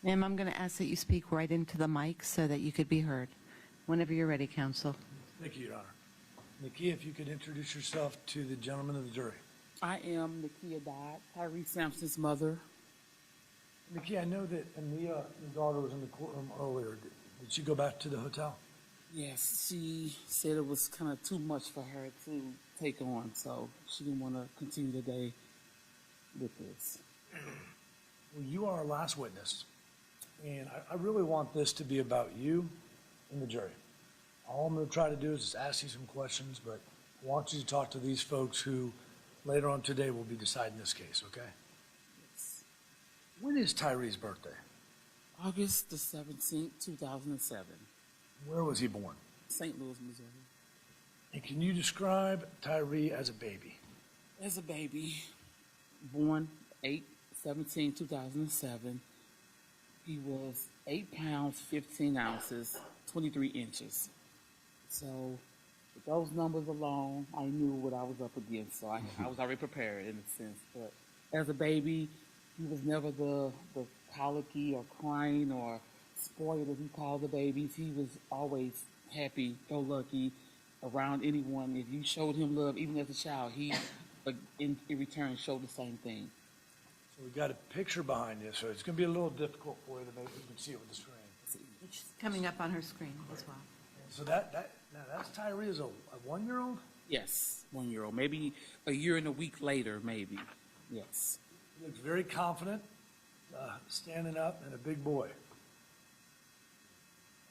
Ma'am, I'm going to ask that you speak right into the mic so that you could be heard. Whenever you're ready, counsel. Thank you, Your Honor. Nekia, if you could introduce yourself to the gentleman of the jury. I am Nekia Dodd, Tyre Sampson's mother. Nekia, I know that Nekia, your daughter, was in the courtroom earlier. Did she go back to the hotel? Yes, she said it was kind of too much for her to take on, so she didn't want to continue the day with this. Well, you are our last witness, and I really want this to be about you and the jury. All I'm going to try to do is just ask you some questions, but I want you to talk to these folks who later on today will be deciding this case, okay? Yes. When is Tyre's birthday? August the 17th, 2007. Where was he born? St. Louis, Missouri. And can you describe Tyre as a baby? As a baby, born 8/17/2007, he was 8 pounds, 15 ounces, 23 inches. So with those numbers alone, I knew what I was up against. So I was already prepared in a sense. But as a baby, he was never the colicky or crying or spoiled, as he called the babies. He was always happy, go lucky around anyone. If you showed him love, even as a child, he in return showed the same thing. So we've got a picture behind you, so it's going to be a little difficult for you to maybe you can see it with the screen. It's coming up on her screen as well. So that's Tyre as a 1-year-old? Yes, 1-year-old. Maybe a year and a week later, maybe. Yes. He looks very confident, standing up, and a big boy.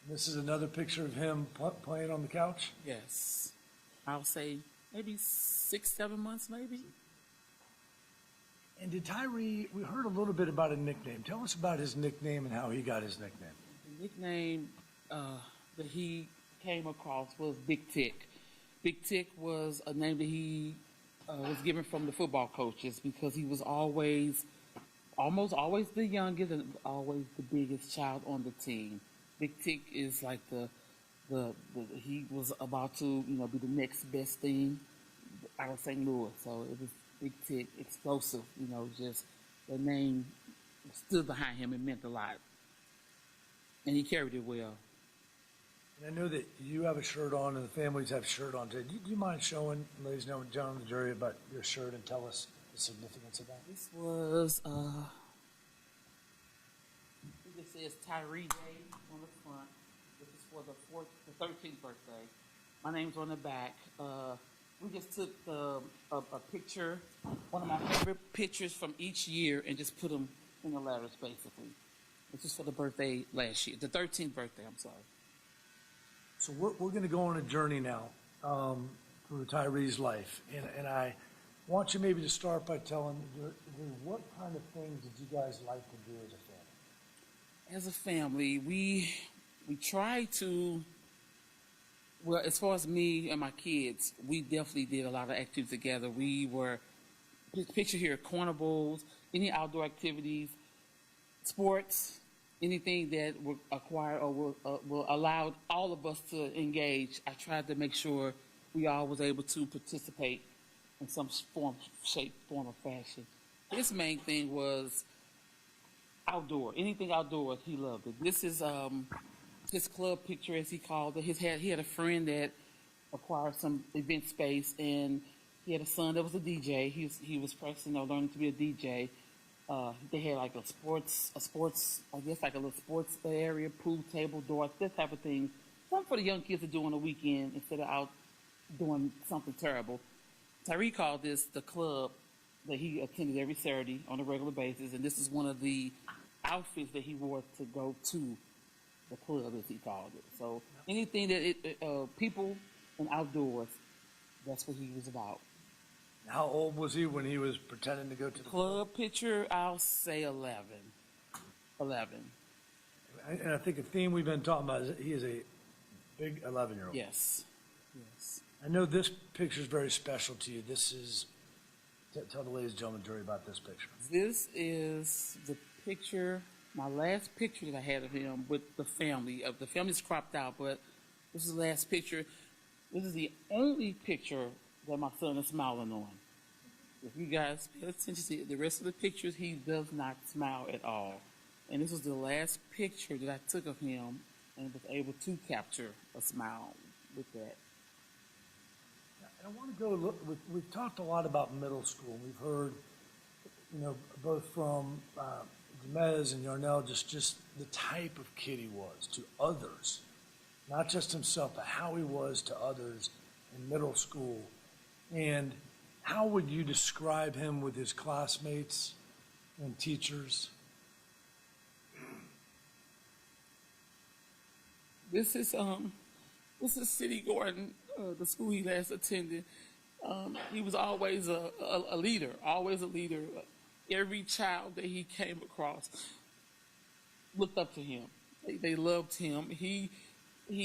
And this is another picture of him playing on the couch? Yes. I'll say maybe 6-7 months, maybe. And did Tyre, we heard a little bit about a nickname. Tell us about his nickname and how he got his nickname. The nickname that he came across was Big Tick. Big Tick was a name that he was given from the football coaches because he was almost always the youngest and always the biggest child on the team. Big Tick is like he was about to be the next best thing out of St. Louis. So it was Big Tick, explosive. Just the name stood behind him and meant a lot, and he carried it well. And I know that you have a shirt on and the families have a shirt on today. Do you mind showing, ladies and gentlemen of the jury, about your shirt and tell us the significance of that? This was, it says Tyre Day on the front. This is for the 13th birthday. My name's on the back. We just took a picture, one of my favorite pictures from each year, and just put them in the letters, basically. This is for the birthday last year, the 13th birthday, I'm sorry. So we're going to go on a journey now through Tyre's life. And I want you maybe to start by telling me what kind of things did you guys like to do as a family? As a family, we try to, well, as far as me and my kids, we definitely did a lot of activities together. We were, picture here, carnivals, any outdoor activities, sports, anything that will acquire or will allow all of us to engage. I tried to make sure we all was able to participate in some form, shape, form, or fashion. His main thing was outdoor. Anything outdoors, he loved it. This is his club picture, as he called it. He had a friend that acquired some event space, and he had a son that was a DJ. He was practicing or learning to be a DJ. They had like a sports, I guess like a little sports area, pool table, darts, this type of thing. Something for the young kids to do on the weekend instead of out doing something terrible. Tyre called this the club that he attended every Saturday on a regular basis, and this is one of the outfits that he wore to go to the club, as he called it. So anything that people and outdoors, that's what he was about. How old was he when he was pretending to go to the club picture? I'll say 11. 11. And I think a theme we've been talking about is he is a big 11-year-old. Yes. Yes. I know this picture is very special to you. This is, tell the ladies and gentlemen of the jury about this picture. This is the picture, my last picture that I had of him with the family. The family's cropped out, but this is the last picture. This is the only picture that my son is smiling on. If you guys pay attention to the rest of the pictures, he does not smile at all. And this was the last picture that I took of him, and was able to capture a smile with that. And I want to go look, we've talked a lot about middle school. We've heard, both from Jemez and Yarnell, just the type of kid he was to others, not just himself, but how he was to others in middle school. And how would you describe him with his classmates and teachers? This is City Gordon, the school he last attended. He was always a leader, always a leader. Every child that he came across looked up to him. They loved him. He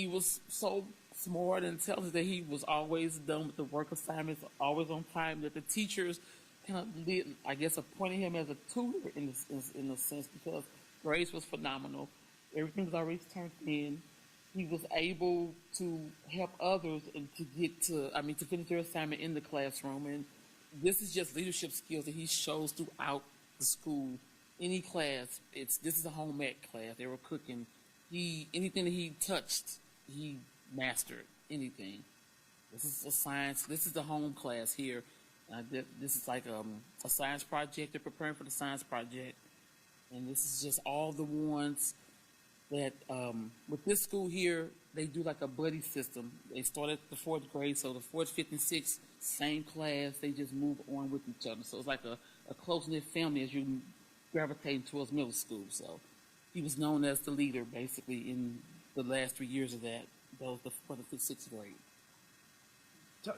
was so smart and intelligent that he was always done with the work assignments, always on time. That the teachers kind of appointed him as a tutor in a sense, because grades was phenomenal. Everything was already turned in. He was able to help others and to finish their assignment in the classroom. And this is just leadership skills that he shows throughout the school. Any class, this is a home ec class. They were cooking. Anything that he touched, he mastered anything. This is a science. This is the home class here. This is like a science project. They're preparing for the science project. And this is just all the ones that with this school here, they do like a buddy system. They start at the 4th grade, so the 4th, 5th, and 6th, same class. They just move on with each other. So it's like a close-knit family as you gravitate towards middle school. So he was known as the leader, basically, in the last 3 years of that. That was the 4th, 5th, 6th grade.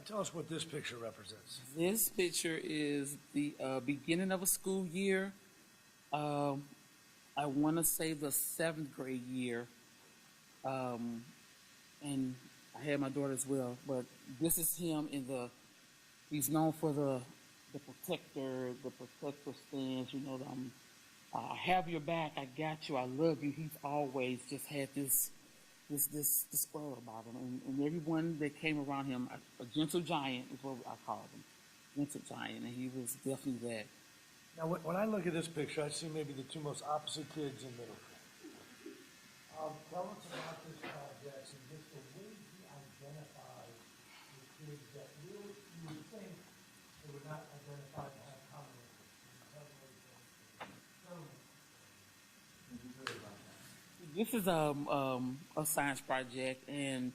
Tell us what this picture represents. This picture is the beginning of a school year. I want to say the 7th grade year, and I had my daughter as well. But this is him he's known for the protector stance. I have your back. I got you. I love you. He's always just had this spur about him, and everyone that came around him, a gentle giant is what I call him, gentle giant, and he was definitely that. Now, when I look at this picture, I see maybe the two most opposite kids in middle school. Tell us about this project and just the way he identified the kids that really you would think they would not identify to have common interests. This is a science project, and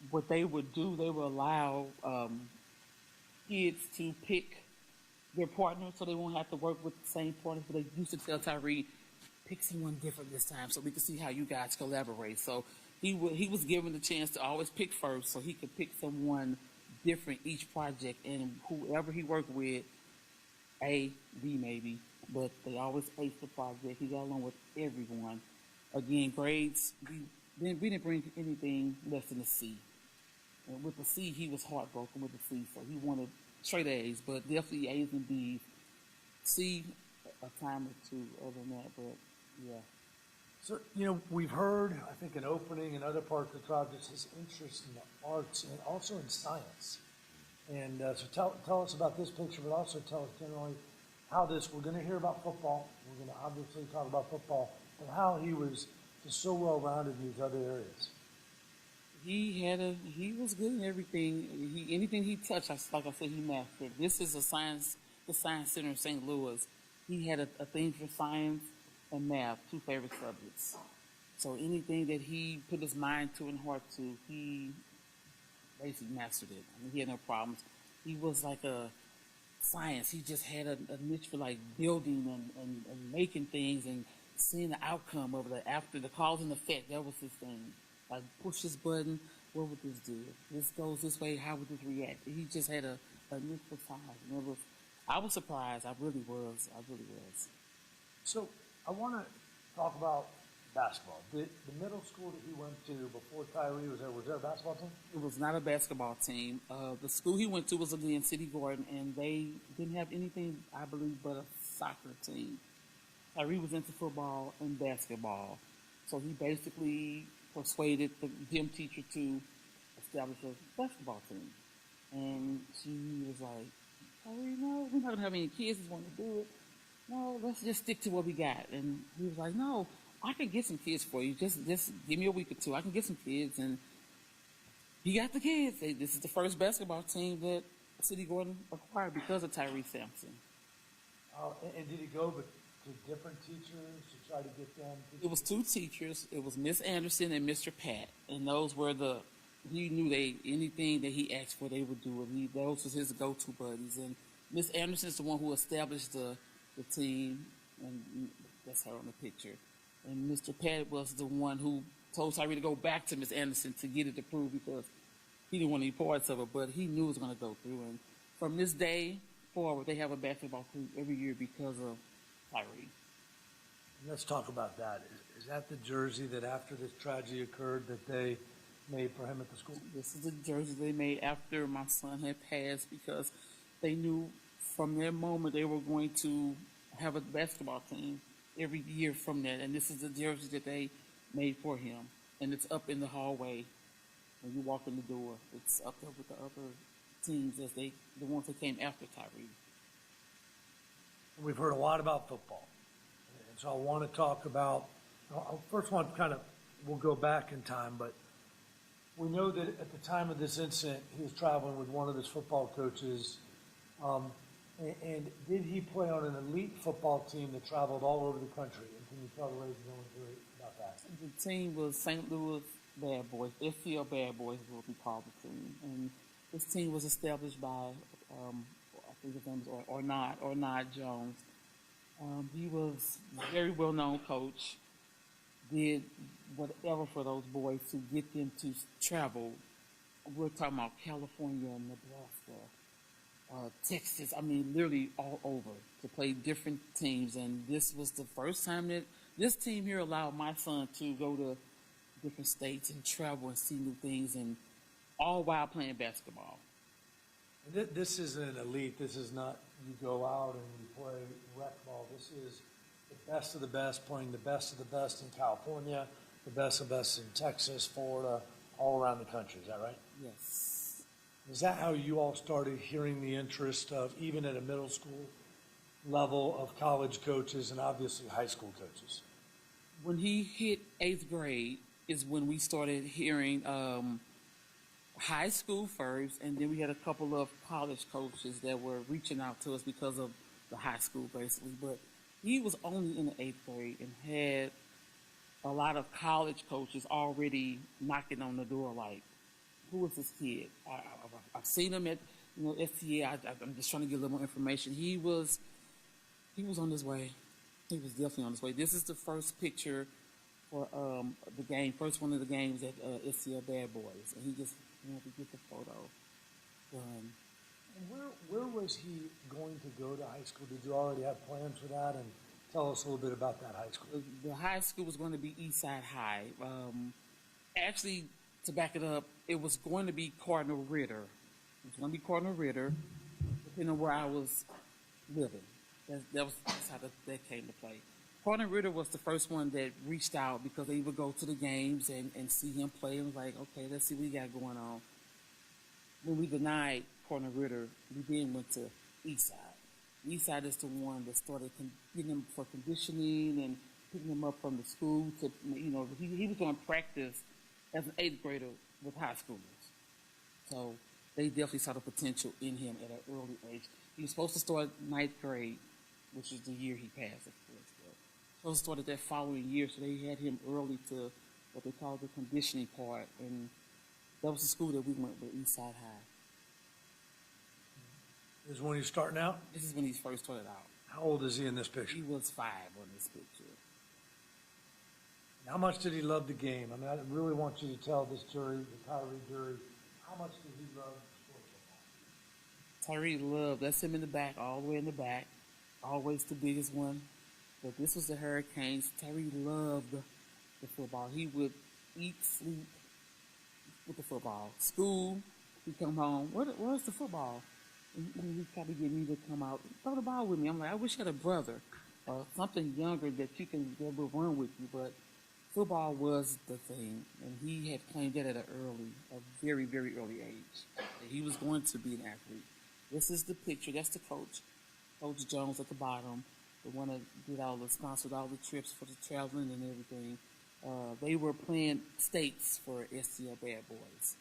what they would do, they would allow kids to pick their partner, so they won't have to work with the same partner. But they used to tell Tyre, pick someone different this time, so we can see how you guys collaborate. So he was given the chance to always pick first, so he could pick someone different each project, and whoever he worked with, A, B maybe, but they always aced the project. He got along with everyone. Again, grades, we didn't bring anything less than a C. And with the C, he was heartbroken with the C, so he wanted straight A's, but definitely A's and B's. C, a time or two other than that, but yeah. So, we've heard, I think, an opening in other parts of the tribe, just his interest in the arts and also in science. And so tell us about this picture, but also tell us generally how we're going to hear about football. We're going to obviously talk about football, and how he was just so well-rounded in these other areas. He was good in everything. Anything he touched, like I said, he mastered. This is the Science Center in St. Louis. He had a thing for science and math, 2 favorite subjects. So anything that he put his mind to and heart to, he basically mastered it. He had no problems. He was like a science. He just had a niche for like building and making things and seeing the outcome of it after the cause and effect. That was his thing. Like, push this button, what would this do? If this goes this way, how would this react? He just had a niche for science. I was surprised. I really was. So I want to talk about basketball. The middle school that he went to before Tyre was there a basketball team? It was not a basketball team. The school he went to was again City Gordon, and they didn't have anything, I believe, but a soccer team. Tyre was into football and basketball, so he basically persuaded the gym teacher to establish a basketball team. And she was like, "Oh, we're not going to have any kids that want to do it." no, let's just stick to what we got. And he was like, no, I can get some kids for you. Just give me a week or two. I can get some kids. And he got the kids. This is the first basketball team that City Gordon acquired because of Tyre Sampson. And did he go to different teachers to try to get them? It was two teachers. It was Miss Anderson and Mr. Pat. And those were he knew anything that he asked for, they would do it. Those was his go-to buddies. And Miss Anderson is the one who established the team, and that's her on the picture. And Mr. Pat was the one who told Tyree to go back to Miss Anderson to get it approved because he didn't want any parts of it, but he knew it was going to go through. And from this day forward, they have a basketball team every year because of Tyree. Let's talk about that. Is that the jersey that after this tragedy occurred that they made for him at the school? This is the jersey they made after my son had passed because they knew from that moment they were going to have a basketball team every year from that. And this is the jersey that they made for him. And it's up in the hallway when you walk in the door. It's up there with the other teams the ones that came after Tyree. We've heard a lot about football. And so I want to talk about, first one we'll go back in time, but we know that at the time of this incident, he was traveling with one of his football coaches. And did he play on an elite football team that traveled all over the country? And can you tell the ladies and gentlemen about that? The team was St. Louis Bad Boys. SCL Bad Boys is what we call the team. And this team was established by, I think his name is Ornod Jones. He was a very well-known coach, did whatever for those boys to get them to travel. We're talking about California, Nebraska, Texas, literally all over to play different teams. And this was the first time that this team here allowed my son to go to different states and travel and see new things, and all while playing basketball. This isn't elite. This is not you go out and you play rec ball. This is the best of the best, playing the best of the best in California, the best of the best in Texas, Florida, all around the country. Is that right? Yes. Is that how you all started hearing the interest of, even at a middle school level, of college coaches and obviously high school coaches? When he hit 8th grade is when we started hearing high school first, and then we had a couple of college coaches that were reaching out to us because of the high school, basically. But he was only in the 8th grade and had a lot of college coaches already knocking on the door like, who is this kid? I've seen him at STA. I'm just trying to get a little more information. He was on his way. He was definitely on his way. This is the first picture for the game, first one of the games at SCL Bad Boys, and he just wanted to get the photo done. And where was he going to go to high school? Did you already have plans for that? And tell us a little bit about that high school. The high school was going to be Eastside High. Actually, to back it up, it was going to be Cardinal Ritter. It was going to be Cardinal Ritter, depending on where I was living. That's how that came to play. Cardinal Ritter was the first one that reached out because they would go to the games and see him play and was like, okay, let's see what we got going on. When we denied Cardinal Ritter, we then went to Eastside. Eastside is the one that started getting him for conditioning and picking him up from the school to, he was going to practice as an 8th grader with high schoolers. So they definitely saw the potential in him at an early age. He was supposed to start 9th grade, which is the year he passed, of course. Supposed to start that following year, so they had him early to what they call the conditioning part, and that was the school that we went with, Eastside High. This is when he's starting out? This is when he first started out. How old is he in this picture? He was 5 on this picture. How much did he love the game? I really want you to tell this jury, the Tyree jury, how much did he love sports football? Tyree loved, that's him in the back, all the way in the back, always the biggest one. But this was the Hurricanes. Tyree loved the football. He would eat, sleep with the football. School, he'd come home. Where's the football? And he'd probably get me to come out, throw the ball with me. I'm like, I wish I had a brother or something younger that will run with you. But football was the thing, and he had claimed that at a very, very early age, that he was going to be an athlete. This is the picture. That's the coach, Coach Jones at the bottom. the one that did sponsored all the trips for the traveling and everything. They were playing states for STL Bad Boys.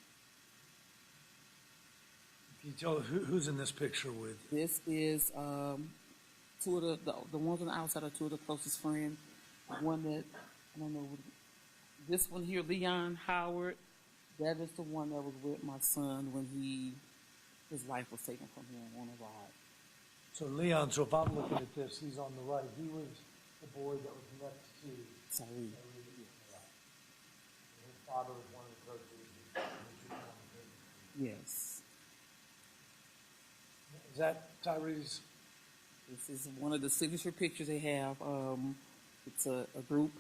Can you tell who's in this picture with? This is two of the ones on the outside are two of the closest friends. One that I don't know. This one here, Leon Howard. That is the one that was with my son when his life was taken from him on a ride. So Leon, so if I'm looking at this, he's on the right. He was the boy that was next to Sorry. His father was one of the coaches. Yes. Is that Tyree's? This is one of the signature pictures they have. It's a group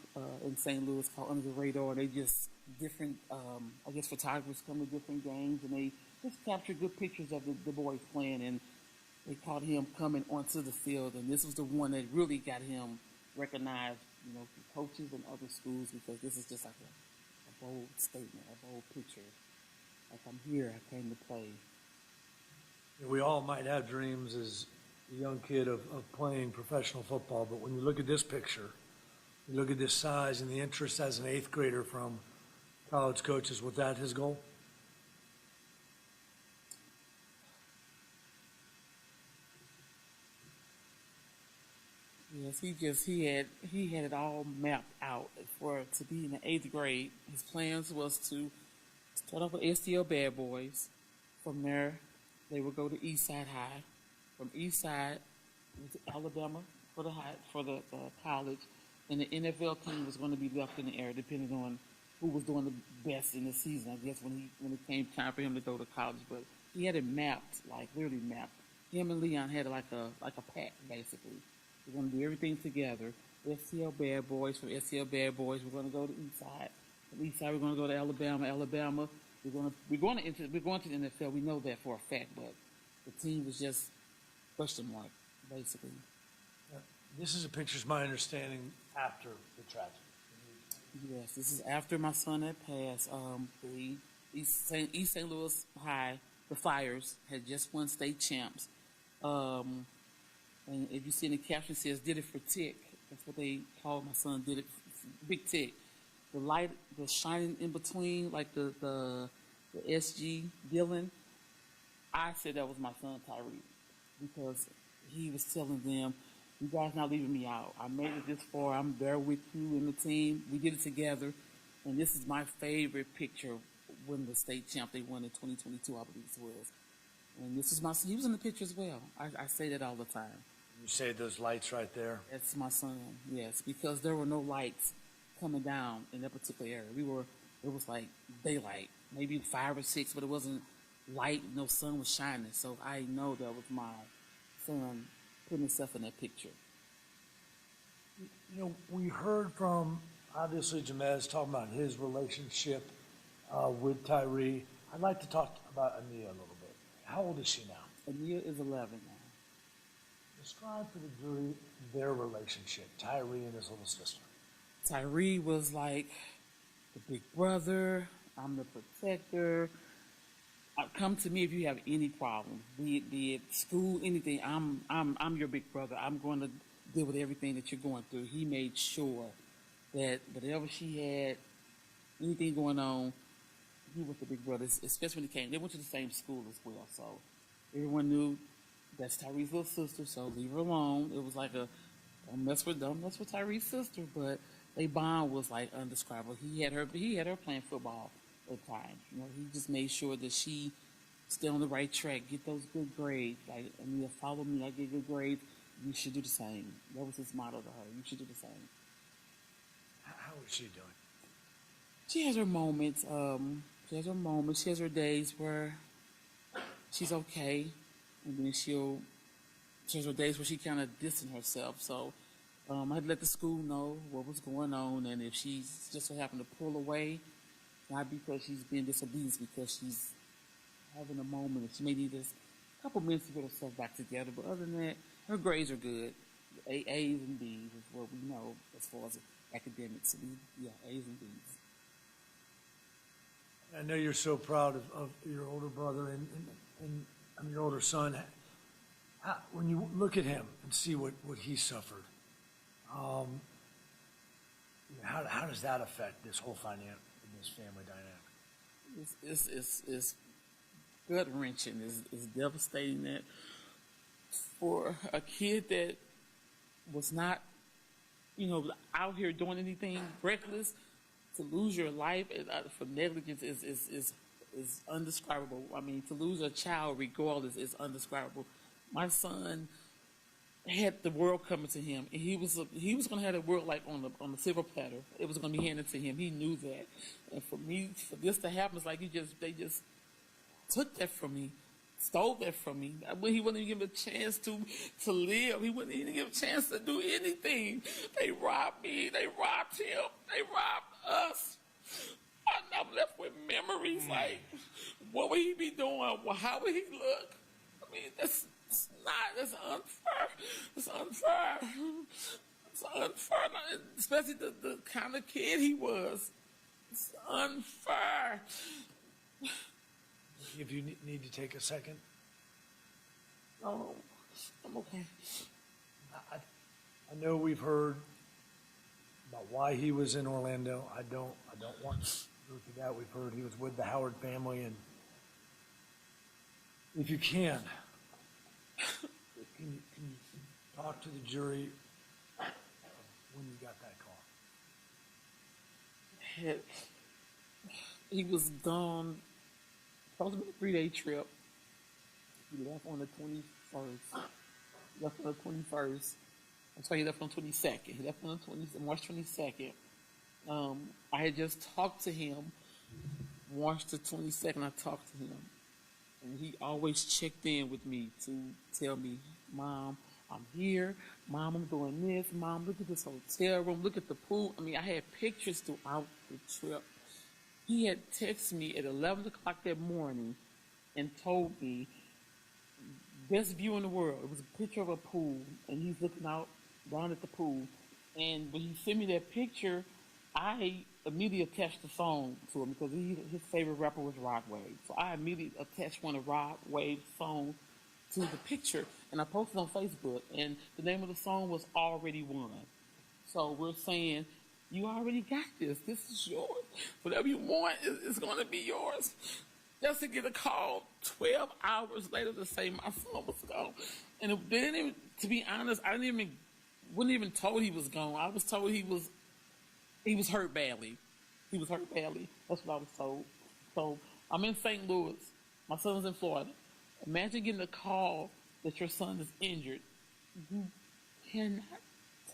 in St. Louis called Under the Radar. They just different, I guess photographers come to different games and they just capture good pictures of the boys playing. And they caught him coming onto the field. And this was the one that really got him recognized, from coaches and other schools, because this is just like a bold statement, a bold picture. Like, I'm here, I came to play. We all might have dreams as a young kid of playing professional football, but when you look at this picture, you look at this size and the interest as an 8th grader from college coaches, was that his goal? Yes, he had it all mapped out to be in the 8th grade. His plans was to start off with STL Bad Boys. From there, they would go to Eastside High. From Eastside to Alabama for the college, and the NFL team was going to be left in the air depending on who was doing the best in the season. I guess when it came time for him to go to college, but he had it mapped, like literally mapped. Him and Leon had like a pact basically. We're going to do everything together. STL Bad Boys. From STL Bad Boys, we're going to go to Eastside. From Eastside, we're going to go to Alabama. Alabama, we're going to the NFL. We know that for a fact, but the team was just question mark, basically. This is a picture, is my understanding, after the tragedy. Yes, this is after my son had passed. The East St. Louis High, the Flyers, had just won state champs. And if you see in the caption, it says, did it for Tick. That's what they called my son, did it, Big Tick. The light, the shining in between, like the SG Dylan, I said that was my son, Tyre, because he was telling them, you guys not leaving me out. I made it this far. I'm there with you and the team. We did it together. And this is my favorite picture when the state champ they won in 2022, I believe it was. And this is my son. He was in the picture as well. I say that all the time. You say those lights right there? That's my son, yes, because there were no lights coming down in that particular area. It was like daylight, maybe 5 or 6, but it wasn't light. No sun was shining. So I know that was my son putting himself in that picture. We heard from, obviously, Jamez talking about his relationship with Tyre. I'd like to talk about Ania a little bit. How old is she now? Ania is 11 now. Describe for the jury their relationship, Tyre and his little sister. Tyre was like the big brother. I'm the protector. Come to me if you have any problem, be it school, anything. I'm your big brother. I'm going to deal with everything that you're going through. He made sure that whatever she had, anything going on, he was the big brother. Especially when he came, they went to the same school as well, so everyone knew that's Tyre's little sister. So leave her alone. It was like don't mess with Tyre's sister, but their bond was like undescribable. He had her playing football at the time. He just made sure that she stay on the right track, get those good grades. Like, follow me, I get good grades. You should do the same. That was his motto to her. You should do the same. How is she doing? She has her moments. She has her days where she's okay, and then she has her days where she kind of distant herself. So I had to let the school know what was going on, and if she's just so happened to pull away, not because she's being disobedient, because she's having a moment. She may need just a couple minutes to get herself back together. But other than that, her grades are good. A's and B's is what we know as far as academics. A's and B's. I know you're so proud of your older brother and your older son. When you look at him and see what he suffered, how does that affect this whole this family dynamic? It's gut wrenching. It's devastating that for a kid that was not, out here doing anything reckless, to lose your life for negligence is undescribable. I mean, to lose a child regardless is undescribable. My son had the world coming to him, and he was going to have the world like on the silver platter. It was going to be handed to him. He knew that, and for this to happen, it's like they just took that from me, stole that from me. He wouldn't even give a chance to live. He wouldn't even give a chance to do anything. They robbed me. They robbed him. They robbed us. I'm left with memories like, what would he be doing? Well, how would he look? I mean, that's unfair. It's unfair. It's unfair, especially the kind of kid he was. It's unfair. If you need to take a second. No, I'm okay. I know we've heard about why he was in Orlando. I don't want to go through that. We've heard he was with the Howard family, and if you can you talk to the jury when you got that call? He was gone. Supposed to be a 3-day trip. He left on the 21st. I'm sorry, he left on the 22nd. He left on the March 22nd. I had just talked to him. March the 22nd, I talked to him. And he always checked in with me to tell me, Mom, I'm here. Mom, I'm doing this. Mom, look at this hotel room. Look at the pool. I mean, I had pictures throughout the trip. He had texted me at 11 o'clock that morning and told me, best view in the world. It was a picture of a pool, and he's looking out down at the pool. And when he sent me that picture, I immediately attached the song to him because his favorite rapper was Rod Wave. So I immediately attached one of Rod Wave's songs to the picture, and I posted on Facebook. And the name of the song was Already Won. So we're saying, you already got this. This is yours. Whatever you want is going to be yours. Just to get a call 12 hours later to say my son was gone. And they didn't even, to be honest, wasn't even told he was gone. I was told he was hurt badly. He was hurt badly. That's what I was told. So I'm in St. Louis. My son's in Florida. Imagine getting a call that your son is injured. You cannot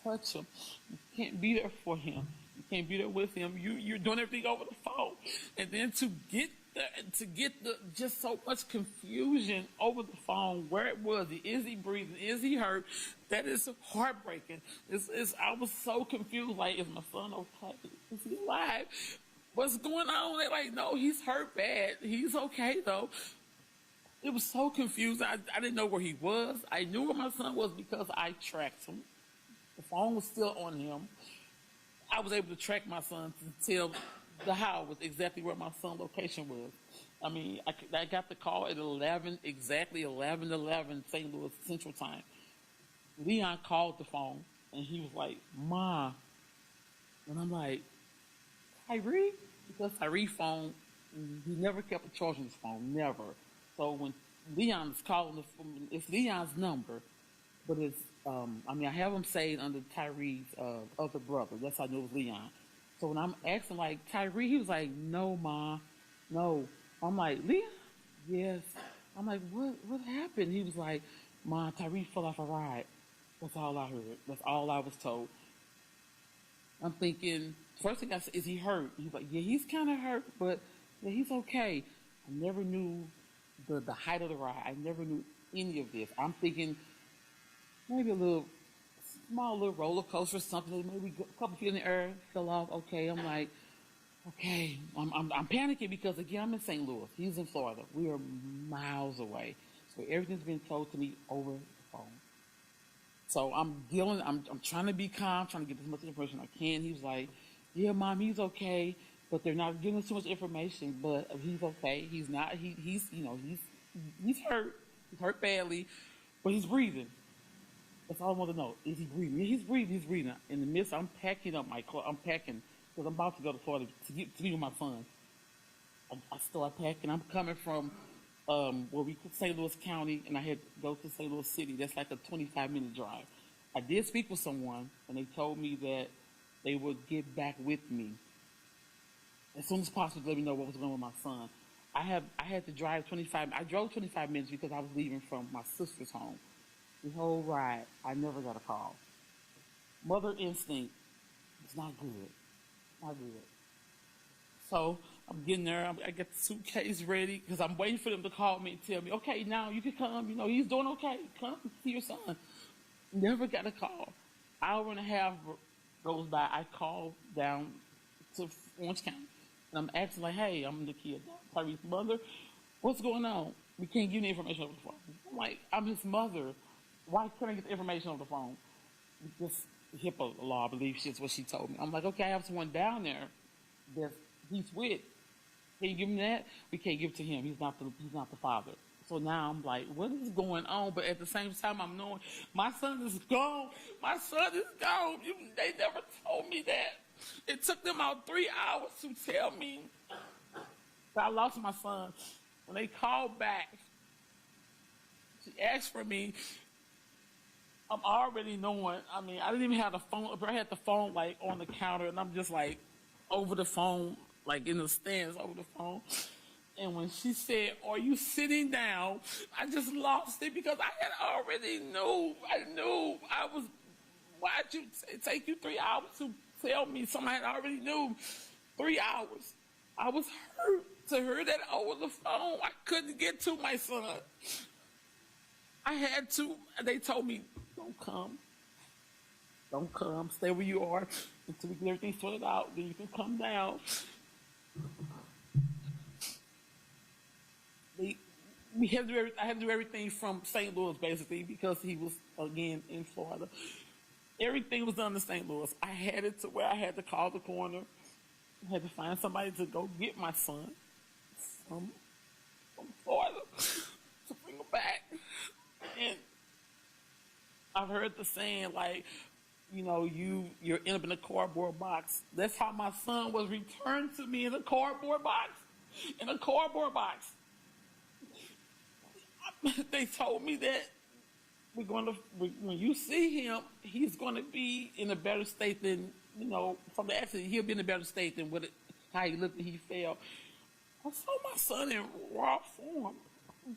touch him. You can't be there for him. You can't be there with him. You're doing everything over the phone. And then to get just so much confusion over the phone, where it was, is he breathing, is he hurt? That is heartbreaking. I was so confused. Like, is my son okay? Is he alive? What's going on? They're like, no, he's hurt bad. He's okay though. It was so confusing. I didn't know where he was. I knew where my son was because I tracked him. The phone was still on him. I was able to track my son to tell the house exactly where my son's location was. I mean, I got the call at exactly 11:11 St. Louis Central Time. Leon called the phone, and he was like, Ma. And I'm like, Tyree? Because Tyree's phone, he never kept a charge on his phone, never. So when Leon is calling, it's Leon's number, but it's, I have him saved under Tyree's other brother. That's how I knew it was Leon. So when I'm asking, like, Tyree, he was like, no, Ma, no. I'm like, Leon? Yes. I'm like, what happened? He was like, Ma, Tyree fell off a ride. That's all I heard. That's all I was told. I'm thinking, first thing I said, is he hurt? He's like, yeah, he's kind of hurt, but yeah, he's okay. I never knew the height of the ride. I never knew any of this. I'm thinking maybe a small little roller coaster or something, maybe a couple feet in the air, fell off. Okay, I'm like, okay. I'm panicking because, again, I'm in St. Louis. He's in Florida. We are miles away. So everything's been told to me over the phone. So I'm trying to be calm, trying to get as much information I can. He was like, yeah, Mom, he's okay, but they're not giving us too much information, but he's okay. He's not, he's hurt. He's hurt badly, but he's breathing. That's all I want to know. Is he breathing? Yeah, he's breathing. He's breathing. In the midst, I'm packing up my clothes. I'm packing because I'm about to go to Florida to be with my son. I start packing. I'm coming from where we St. Louis County, and I had to go to St. Louis City. That's like a 25-minute drive. I did speak with someone, and they told me that they would get back with me as soon as possible to let me know what was going on with my son. I had to drive 25. I drove 25 minutes because I was leaving from my sister's home. The whole ride, I never got a call. Mother instinct is not good. Not good. So I'm getting there. I get the suitcase ready because I'm waiting for them to call me and tell me, okay, now you can come. You know, he's doing okay. Come see your son. Never got a call. Hour and a half goes by. I call down to Orange County. And I'm asking, like, hey, I'm Nekia Dodd, Tyre's mother. What's going on? We can't give any information over the phone. I'm like, I'm his mother. Why can't I get the information over the phone? Just HIPAA law, I believe is what she told me. I'm like, okay, I have someone down there that he's with. Can you give him that? We can't give it to him. He's not the father. So now I'm like, what is going on? But at the same time, I'm knowing my son is gone. My son is gone. They never told me that. It took them about 3 hours to tell me that I lost my son. When they called back, she asked for me. I'm already knowing. I mean, I didn't even have the phone. I had the phone like on the counter, and I'm just like over the phone, like in the stands over the phone. And when she said, "Are you sitting down?" I just lost it because I had already knew. I knew I was. Why'd it take you 3 hours to tell me something I already knew? 3 hours. I was hurt to hear that over the phone. I couldn't get to my son. I had to. They told me, don't come. Don't come. Stay where you are until we get everything sorted out. Then you can come down. I had to do everything from St. Louis, basically, because he was, again, in Florida. Everything was done in St. Louis. I had it to where I had to call the coroner. I had to find somebody to go get my son from Florida to bring him back. And I've heard the saying, like, you know, you're up in a cardboard box. That's how my son was returned to me, in a cardboard box. In a cardboard box. They told me that when you see him, he's going to be in a better state than, you know, from the accident, he'll be in a better state than how he looked when he fell. I saw my son in raw form.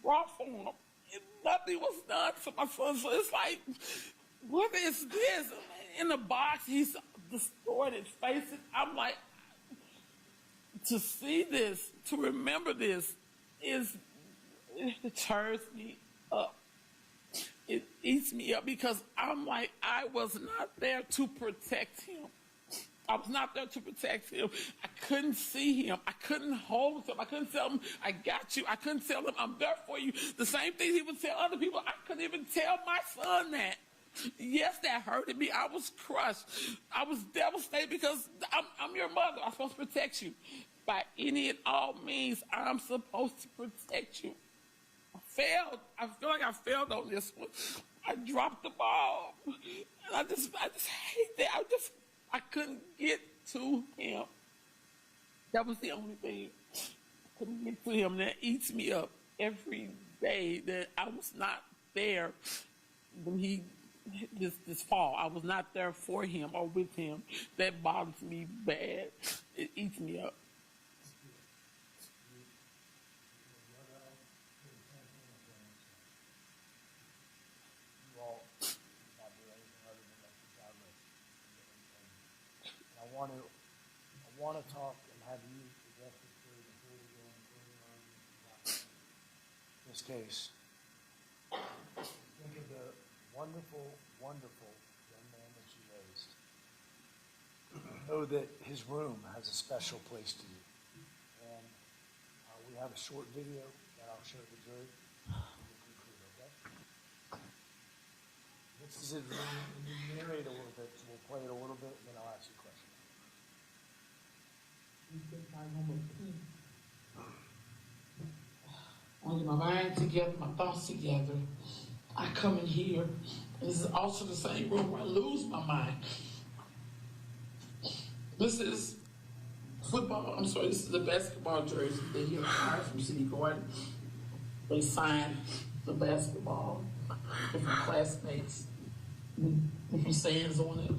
Raw form. And nothing was done to my son. So it's like, what is this? In the box, he's distorted faces. I'm like, to see this, to remember this, it deters me up. It eats me up because I'm like, I was not there to protect him. I was not there to protect him. I couldn't see him. I couldn't hold him. I couldn't tell him, I got you. I couldn't tell him, I'm there for you. The same things he would tell other people. I couldn't even tell my son that. Yes, that hurted me. I was crushed. I was devastated because I'm your mother. I'm supposed to protect you. By any and all means, I'm supposed to protect you. I failed. I feel like I failed on this one. I dropped the ball. And I just hate that. I couldn't get to him. That was the only thing. I couldn't get to him. That eats me up every day that I was not there when this fall. I was not there for him or with him. That bothers me bad. It eats me up. I want to talk and have you address this before we go into this case. Think of the wonderful, wonderful young man that you raised. Know that his room has a special place to you. And we have a short video that I'll show the jury. We'll conclude, okay? This is his room, and you narrate a little bit, so we'll play it a little bit, and then I'll ask you a question. I get my mind together, my thoughts together. I come in here, and this is also the same room where I lose my mind. This is football, I'm sorry, this is the basketball jersey that he acquired from City Garden. They signed the basketball, different classmates, different sayings on it.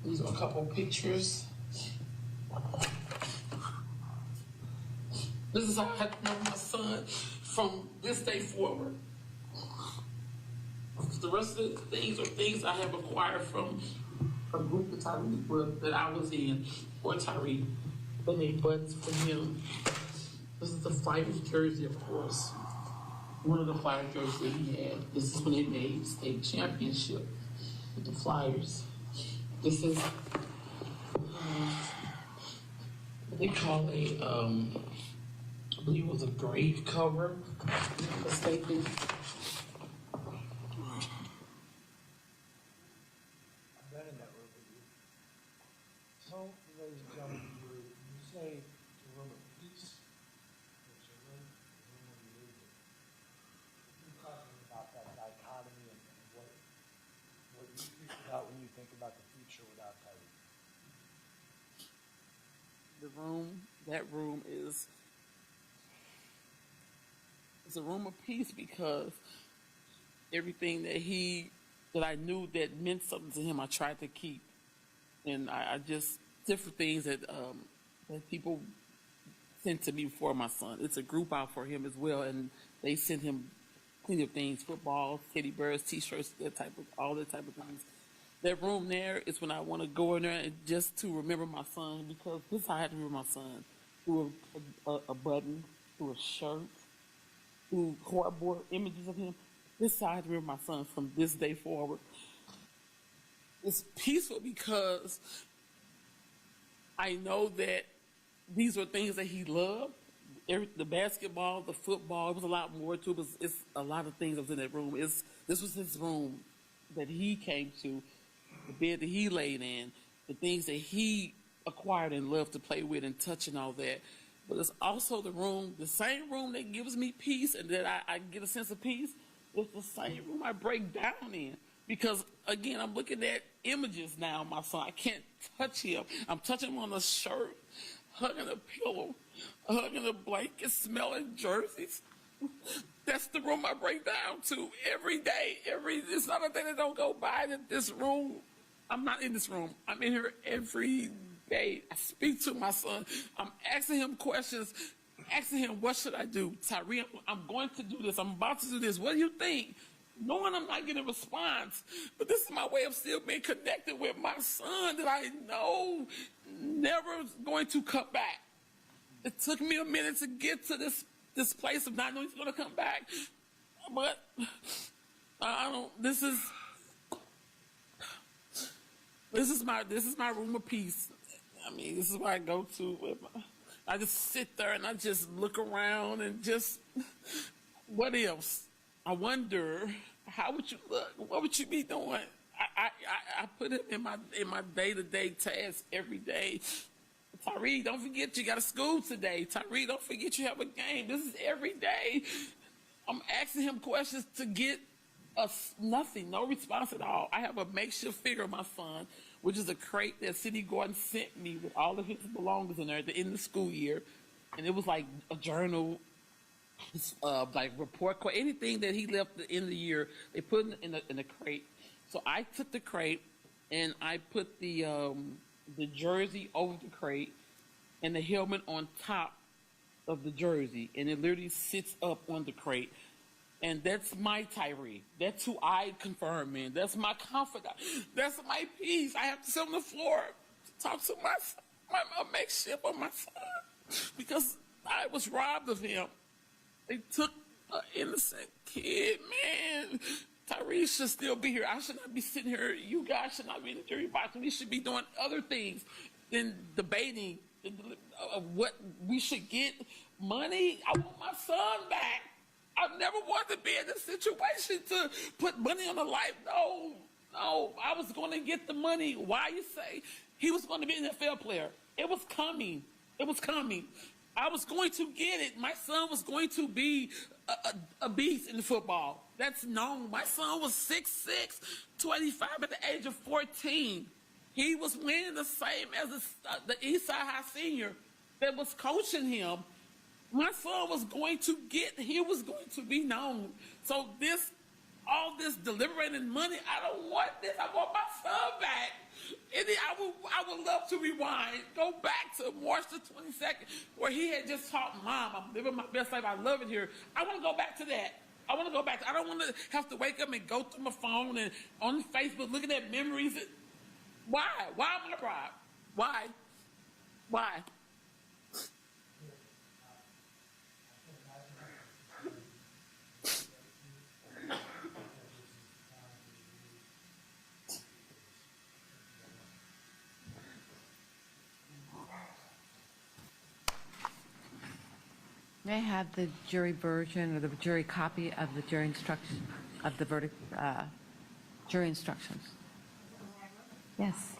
These are a couple of pictures. This is how I have to know my son from this day forward. The rest of the things are things I have acquired from a group that I was in, or Tyre. They made buttons for him. This is the Flyers jersey, of course. One of the Flyers jerseys that he had. This is when they made state championship with the Flyers. This is what they call I believe it was a grave cover, if I'm mistaken. I've been in that room with you. Tell the ladies and gentlemen, you say it's a room of peace. It's a room of religion. You're talking about that dichotomy and what you think about when you think about the future without Tyre. That room is it's a room of peace because everything that I knew that meant something to him, I tried to keep. And I just, different things that people sent to me for my son. It's a group out for him as well, and they sent him plenty of things, football, teddy bears, t-shirts, all that type of things. That room there is when I want to go in there and just to remember my son, because this is how I had to remember my son. Through a button, through a shirt, through cardboard images of him. This is how I had to remember my son from this day forward. It's peaceful because I know that these were things that he loved. The basketball, the football, it was a lot more to it. It's a lot of things that was in that room. This was his room that he came to, the bed that he laid in, the things that he acquired and loved to play with and touch and all that. But it's also the same room that gives me peace and that I get a sense of peace. It's the same room I break down in. Because, again, I'm looking at images now of my son. I can't touch him. I'm touching him on the shirt, hugging a pillow, hugging a blanket, smelling jerseys. That's the room I break down to every day. It's not a day that don't go by that this room, I'm not in this room. I'm in here every day. I speak to my son. I'm asking him questions, asking him, what should I do? Tyre, I'm going to do this. I'm about to do this. What do you think? Knowing I'm not getting a response, but this is my way of still being connected with my son that I know never is going to come back. It took me a minute to get to this place of not knowing he's going to come back, but I don't. This is my room of peace. I mean, this is where I go to. I just sit there and I just look around and just, what else? I wonder, how would you look? What would you be doing? I put it in my day-to-day tasks every day. Tyre, don't forget you got a school today. Tyre, don't forget you have a game. This is every day. I'm asking him questions to get nothing, no response at all. I have a makeshift figure of my son, which is a crate that City Garden sent me with all of his belongings in there at the end of the school year. And it was like a journal, like report card, anything that he left at the end of the year, they put in the crate. So I took the crate and I put the jersey over the crate and the helmet on top of the jersey, and it literally sits up on the crate. And that's my Tyre. That's who I confirm, man. That's my confidant. That's my peace. I have to sit on the floor to talk to my son, my makeshift of my son, because I was robbed of him. They took an innocent kid, man. Tyre should still be here. I should not be sitting here. You guys should not be in the jury box. We should be doing other things than debating of what we should get. Money, I want my son back. I've never wanted to be in this situation to put money on the life. No, I was going to get the money. Why you say? He was going to be an NFL player. It was coming. I was going to get it. My son was going to be a beast in football. That's known. My son was 6'6", 25 at the age of 14. He was winning the same as the Eastside High senior that was coaching him. My son was going to he was going to be known. So all this deliberating money, I don't want this. I want my son back. And I would love to rewind, go back to March the 22nd, where he had just taught Mom, I'm living my best life. I love it here. I want to go back to that. I want to go back. I don't want to have to wake up and go through my phone and on Facebook looking at memories. Why? Why am I cry? Why? Why? May I have the jury version or the jury copy of the jury instruction, of the verdict, jury instructions? Yes.